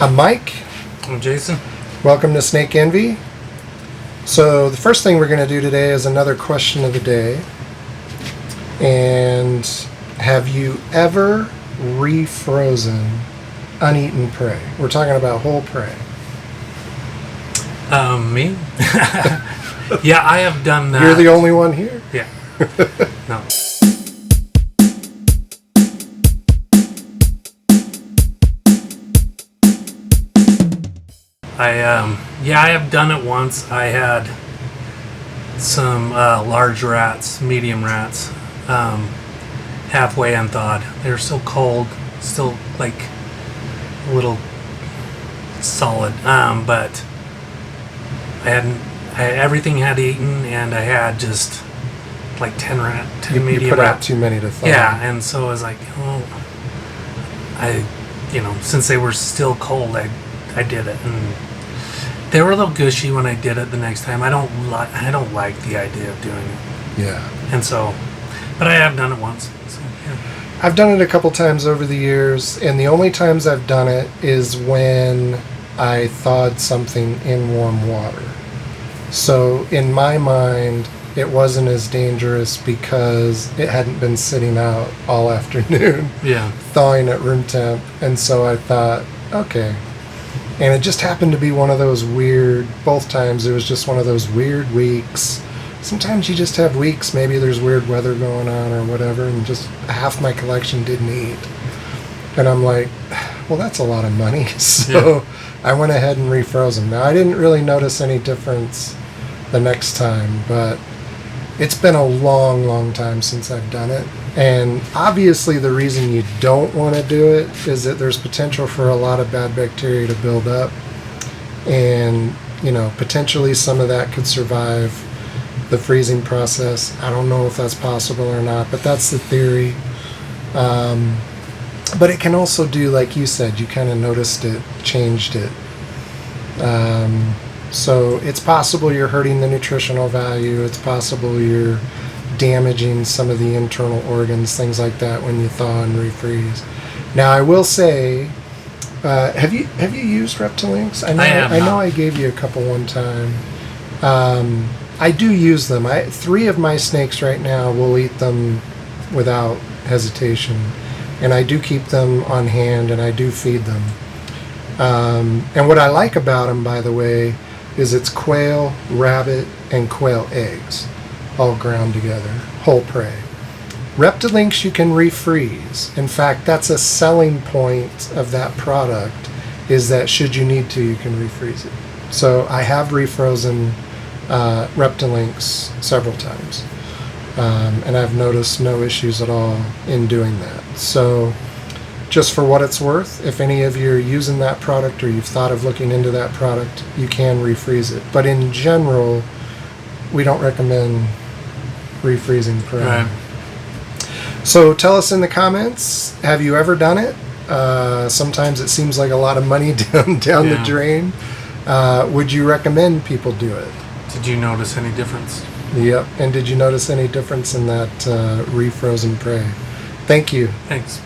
I'm Mike. I'm Jason. Welcome to Snake Envy. So the first thing we're going to do today is another question of the day. And have you ever refrozen uneaten prey? We're talking about whole prey. Me? Yeah, I have done that. You're the only one here? Yeah. No. I have done it once. I had some large rats, medium rats, halfway unthawed. They were so cold, still like a little solid. But everything had eaten, and I had just like 10 medium rats. You put out too many to thaw. Yeah, and so I was like, since they were still cold, I did it, and they were a little gushy when I did it the next time. I don't like the idea of doing it. Yeah. And so, but I have done it once. So, yeah. I've done it a couple times over the years, and the only times I've done it is when I thawed something in warm water. So in my mind, it wasn't as dangerous because it hadn't been sitting out all afternoon, thawing at room temp, and so I thought, okay. And it just happened to be one of those weird, both times it was just one of those weird weeks. Sometimes you just have weeks, maybe there's weird weather going on or whatever, and just half my collection didn't eat. And I'm like, well, that's a lot of money. So I went ahead and refroze them. Now, I didn't really notice any difference the next time, but it's been a long, long time since I've done it. And obviously the reason you don't want to do it is that there's potential for a lot of bad bacteria to build up. And, potentially some of that could survive the freezing process. I don't know if that's possible or not, but that's the theory. But it can also do, like you said, you kind of noticed it, changed it. So it's possible you're hurting the nutritional value. It's possible you're damaging some of the internal organs, things like that, when you thaw and refreeze. Now, I will say, have you used Reptilinks? I know I gave you a couple one time. I do use them. 3 of my snakes right now will eat them without hesitation, and I do keep them on hand, and I do feed them. And what I like about them, by the way, is it's quail, rabbit, and quail eggs all ground together, whole prey. Reptilinks you can refreeze. In fact, that's a selling point of that product, is that should you need to, you can refreeze it. So I have refrozen Reptilinks several times, and I've noticed no issues at all in doing that. So just for what it's worth, if any of you are using that product or you've thought of looking into that product, you can refreeze it. But in general, we don't recommend refreezing prey. Right. So tell us in the comments, have you ever done it? Sometimes it seems like a lot of money down the drain. Would you recommend people do it? Did you notice any difference? Yep. And did you notice any difference in that refrozen prey? Thank you. Thanks.